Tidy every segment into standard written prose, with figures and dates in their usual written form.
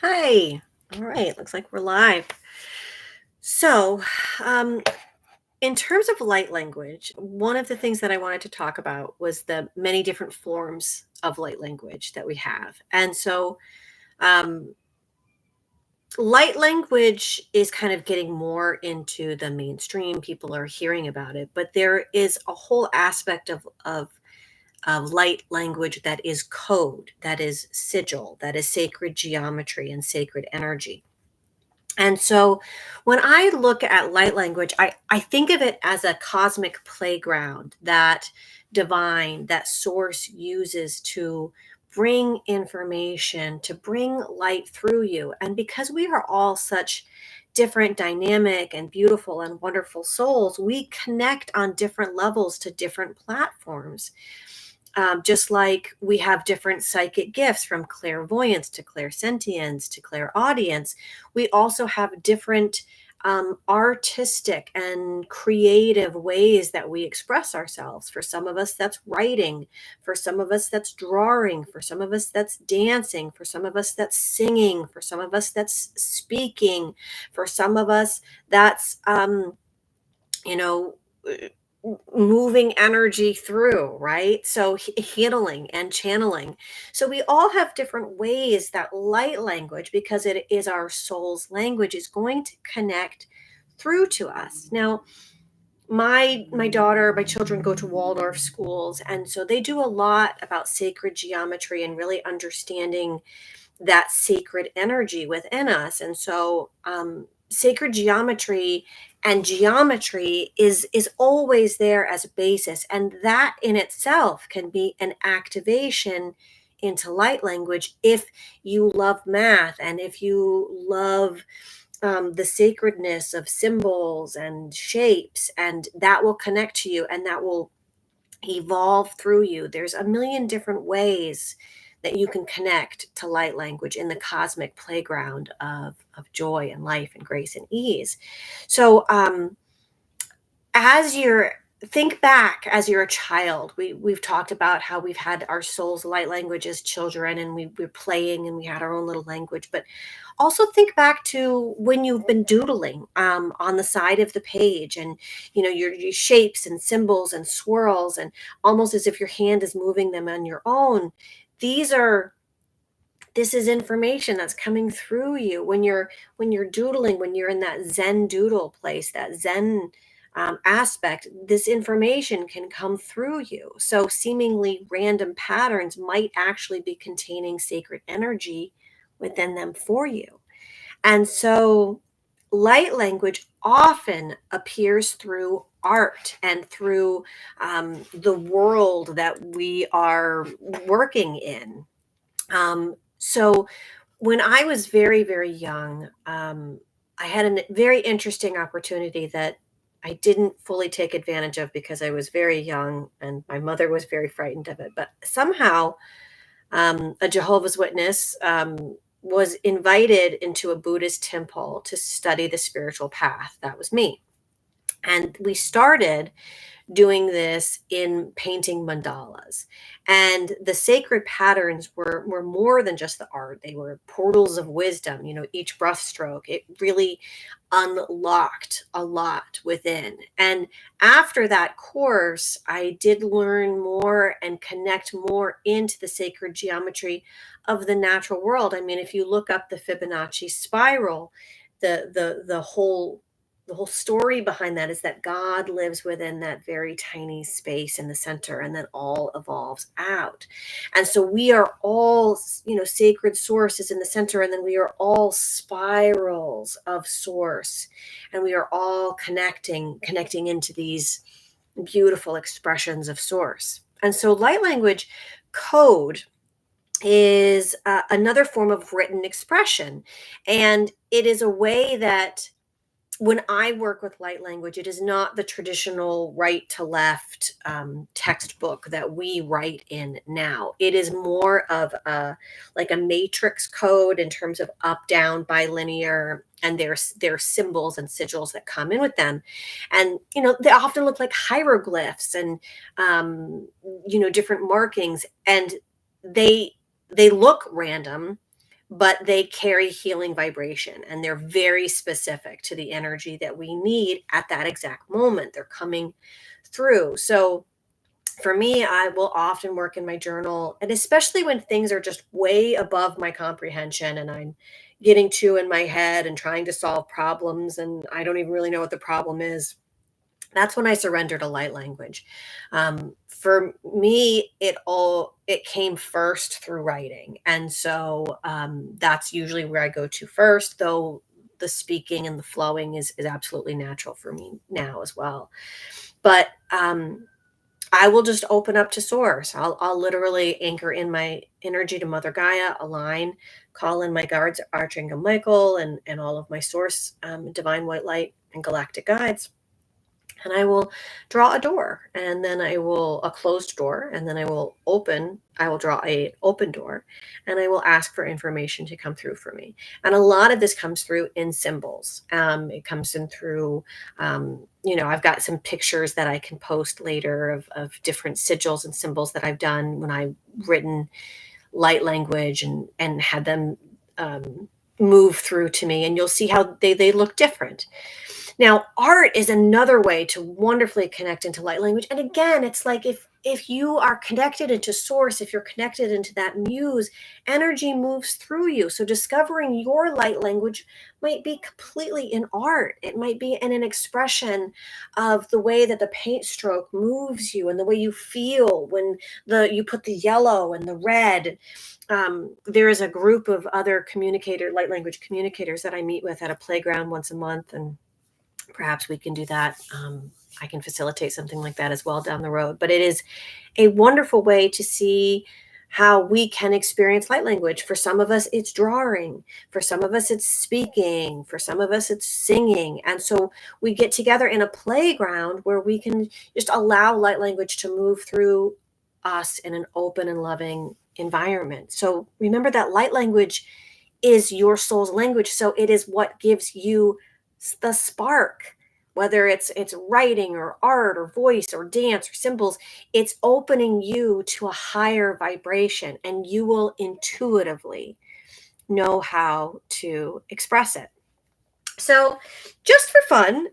Hi. All right. Looks like we're live. So, um, in terms of light language, one of the things that I wanted to talk about was the many different forms of light language that we have. And so, um, light language is kind of getting more into the mainstream. People are hearing about it, but there is a whole aspect of light language that is code, that is sigil, that is sacred geometry and sacred energy. And so when I look at light language, I think of it as a cosmic playground that divine, that source uses to bring information, to bring light through you. And because we are all such different, dynamic, and beautiful and wonderful souls, we connect on different levels to different platforms. Just like we have different psychic gifts from clairvoyance to clairsentience to clairaudience, we also have different artistic and creative ways that we express ourselves. For some of us, that's writing. For some of us, that's drawing. For some of us, that's dancing. For some of us, that's singing. For some of us, that's speaking. For some of us, that's, you know, moving energy through, right? So healing and channeling. So we all have different ways that light language, because it is our soul's language, is going to connect through to us. Now, my daughter, my children go to Waldorf schools, and so they do a lot about sacred geometry and really understanding that sacred energy within us. And so sacred geometry and geometry is always there as a basis, and that in itself can be an activation into light language if you love math and if you love the sacredness of symbols and shapes, and that will connect to you and that will evolve through you. There's a million different ways that you can connect to light language in the cosmic playground of joy and life and grace and ease. So as you're think back as you're a child, we've talked about how we've had our soul's light language as children, and we're playing and we had our own little language. But also think back to when you've been doodling on the side of the page, and your shapes and symbols and swirls, and almost as if your hand is moving them on your own. These are this is information that's coming through you when you're doodling, when you're in that Zen doodle place, that Zen aspect. This information can come through you. So seemingly random patterns might actually be containing sacred energy within them for you. And so light language often appears through art and through the world that we are working in. So when I was very, very young, I had a very interesting opportunity that I didn't fully take advantage of because I was very young and my mother was very frightened of it. But somehow, a Jehovah's Witness was invited into a Buddhist temple to study the spiritual path. That was me. And we started doing this in painting mandalas. And the sacred patterns were more than just the art. They were portals of wisdom. Each brushstroke, it really unlocked a lot within. And after that course, I did learn more and connect more into the sacred geometry of the natural world. I mean, if you look up the Fibonacci spiral, the whole story behind that is that God lives within that very tiny space in the center, and then all evolves out. And so we are all, sacred sources in the center, and then we are all spirals of source, and we are all connecting into these beautiful expressions of source. And so light language code is another form of written expression, and it is a way that when I work with light language, it is not the traditional right to left textbook that we write in now. It is more of like a matrix code in terms of up, down, bilinear, and there's symbols and sigils that come in with them. And, they often look like hieroglyphs and, different markings. And they look random, but they carry healing vibration, and they're very specific to the energy that we need at that exact moment. They're coming through. So for me, I will often work in my journal, and especially when things are just way above my comprehension and I'm getting too in my head and trying to solve problems and I don't even really know what the problem is. That's when I surrender to light language. For me, it came first through writing, and so that's usually where I go to first. Though the speaking and the flowing is absolutely natural for me now as well. But I will just open up to source. I'll literally anchor in my energy to Mother Gaia, align, call in my guards, Archangel Michael, and all of my source, divine white light and galactic guides. And I will draw a door, and then a closed door, and then I will draw a open door, and I will ask for information to come through for me. And a lot of this comes through in symbols. It comes in through, I've got some pictures that I can post later of different sigils and symbols that I've done when I've written light language and had them move through to me, and you'll see how they look different. Now, art is another way to wonderfully connect into light language. And again, it's like if you are connected into source, if you're connected into that muse, energy moves through you. So discovering your light language might be completely in art. It might be in an expression of the way that the paint stroke moves you and the way you feel when you put the yellow and the red. There is a group of other light language communicators that I meet with at a playground once a month, and perhaps we can do that. I can facilitate something like that as well down the road. But it is a wonderful way to see how we can experience light language. For some of us, it's drawing. For some of us, it's speaking. For some of us, it's singing. And so we get together in a playground where we can just allow light language to move through us in an open and loving environment. So remember that light language is your soul's language. So it is what gives you the spark, whether it's writing or art or voice or dance or symbols. It's opening you to a higher vibration, and you will intuitively know how to express it. So just for fun,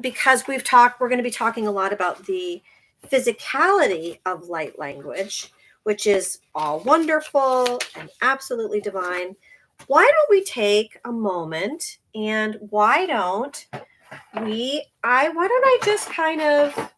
because we're going to be talking a lot about the physicality of light language, which is all wonderful and absolutely divine. Why don't we take a moment, and why don't I just kind of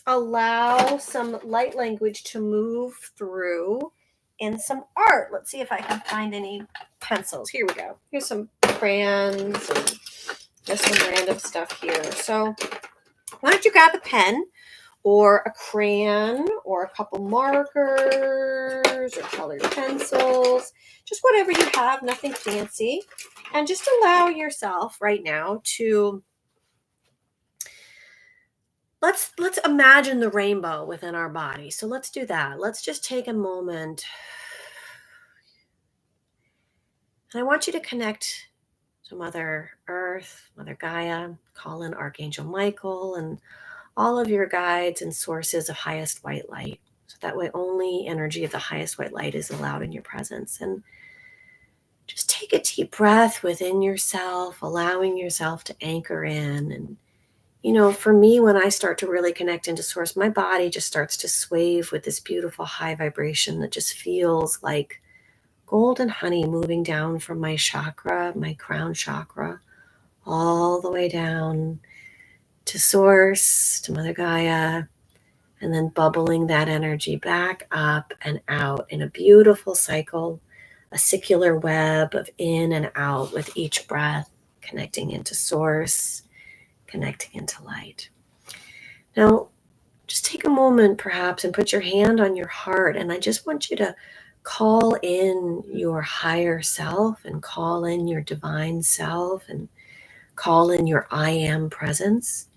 allow some light language to move through in some art. Let's see if I can find any pencils. Here we go. Here's some crayons and just some random stuff here. So why don't you grab a pen or a crayon or a couple markers or colored pencils, just whatever you have, nothing fancy. And just allow yourself right now to let's imagine the rainbow within our body. So let's do that. Let's just take a moment. And I want you to connect to Mother Earth, Mother Gaia, call in Archangel Michael and all of your guides and sources of highest white light. So that way only energy of the highest white light is allowed in your presence. And just take a deep breath within yourself, allowing yourself to anchor in. And for me, when I start to really connect into source, my body just starts to swave with this beautiful high vibration that just feels like golden honey moving down from my chakra, my crown chakra, all the way down to source, to Mother Gaia, and then bubbling that energy back up and out in a beautiful cycle, a circular web of in and out with each breath, connecting into source, connecting into light. Now, just take a moment perhaps and put your hand on your heart, and I just want you to call in your higher self and call in your divine self and call in your I am presence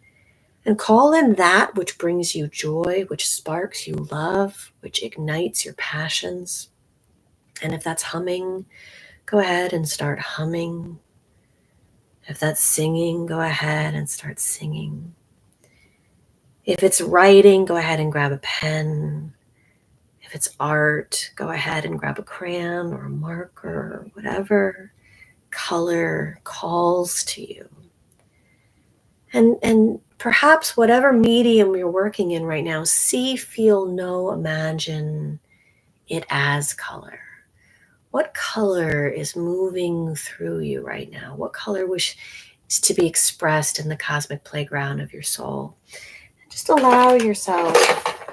and call in that which brings you joy, which sparks you love, which ignites your passions. And if that's humming, go ahead and start humming. If that's singing, go ahead and start singing. If it's writing, go ahead and grab a pen. If If it's art, go ahead and grab a crayon or a marker or whatever color calls to you. And perhaps whatever medium you're working in right now, see, feel, know, imagine it as color. What color is moving through you right now? What color wishes to be expressed in the cosmic playground of your soul? Just allow yourself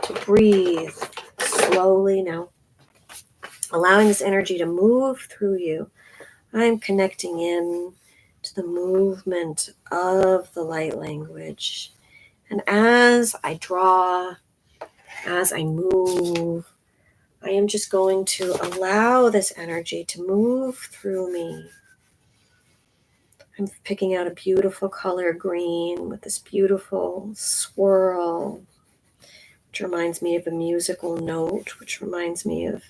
to breathe slowly now, allowing this energy to move through you. I'm connecting in to the movement of the light language. And as I draw, as I move, I am just going to allow this energy to move through me. I'm picking out a beautiful color green with this beautiful swirl, which reminds me of a musical note, which reminds me of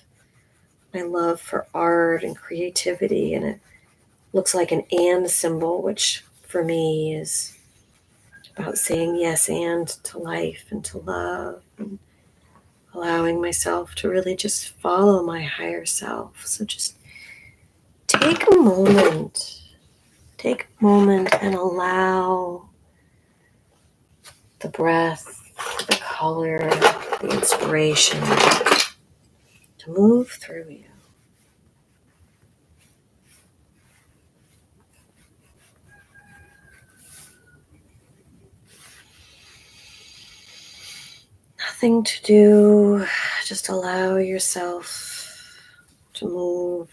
my love for art and creativity. And it looks like an and symbol, which for me is about saying yes and to life and to love, and allowing myself to really just follow my higher self. So just take a moment and allow the breath, the color, the inspiration to move through you. Nothing to do, just allow yourself to move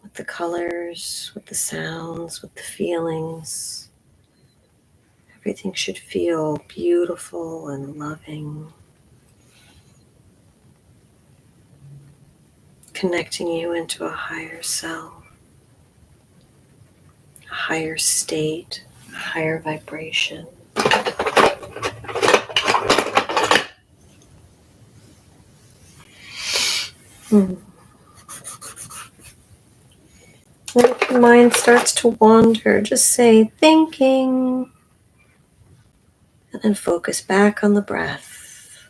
with the colors, with the sounds, with the feelings. Everything should feel beautiful and loving, connecting you into a higher self, a higher state, a higher vibration. And if your mind starts to wander, just say thinking, and then focus back on the breath.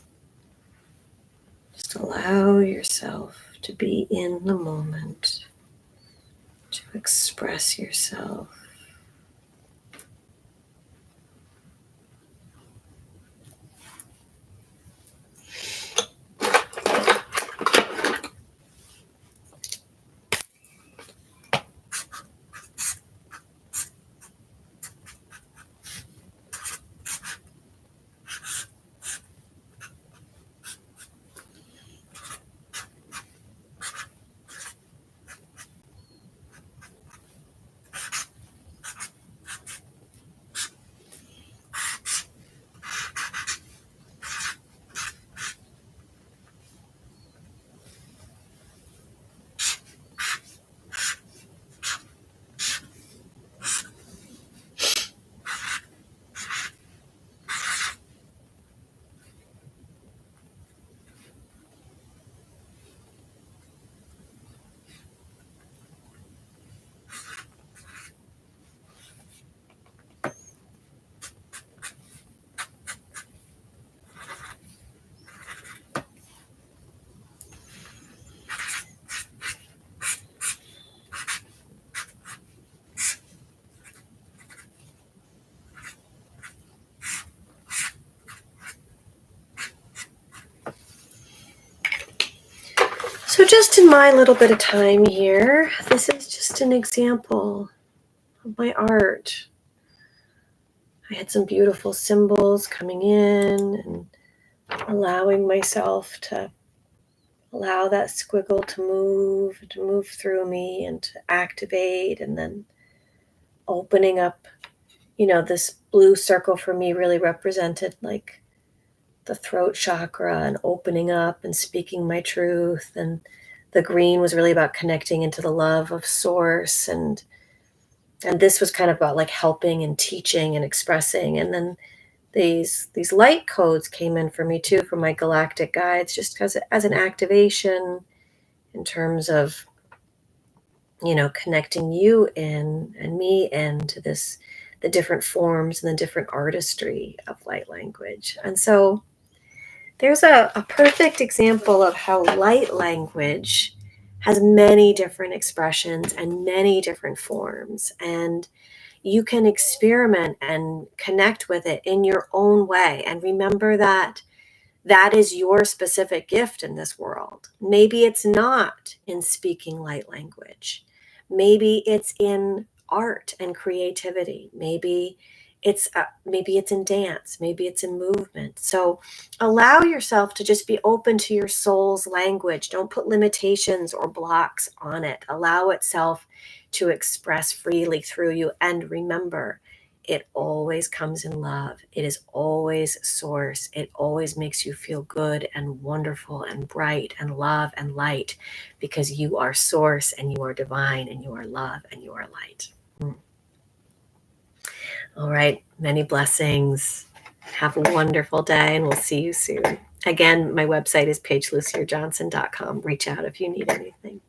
Just allow yourself to be in the moment, to express yourself. So just in my little bit of time here, this is just an example of my art. I had some beautiful symbols coming in and allowing myself to allow that squiggle to move through me and to activate, and then opening up, this blue circle for me really represented like the throat chakra and opening up and speaking my truth. And the green was really about connecting into the love of source. And this was kind of about like helping and teaching and expressing. And then these light codes came in for me too, from my galactic guides, just as an activation in terms of, connecting you in and me into the different forms and the different artistry of light language. And so There's a perfect example of how light language has many different expressions and many different forms. And you can experiment and connect with it in your own way. And remember that that is your specific gift in this world. Maybe it's not in speaking light language. Maybe it's in art and creativity. Maybe it's in dance. Maybe it's in movement. So allow yourself to just be open to your soul's language. Don't put limitations or blocks on it. Allow itself to express freely through you. And remember, it always comes in love. It is always source. It always makes you feel good and wonderful and bright and love and light, because you are source and you are divine and you are love and you are light. All right. Many blessings. Have a wonderful day, and we'll see you soon. Again, my website is paigelussierjohnson.com. Reach out if you need anything.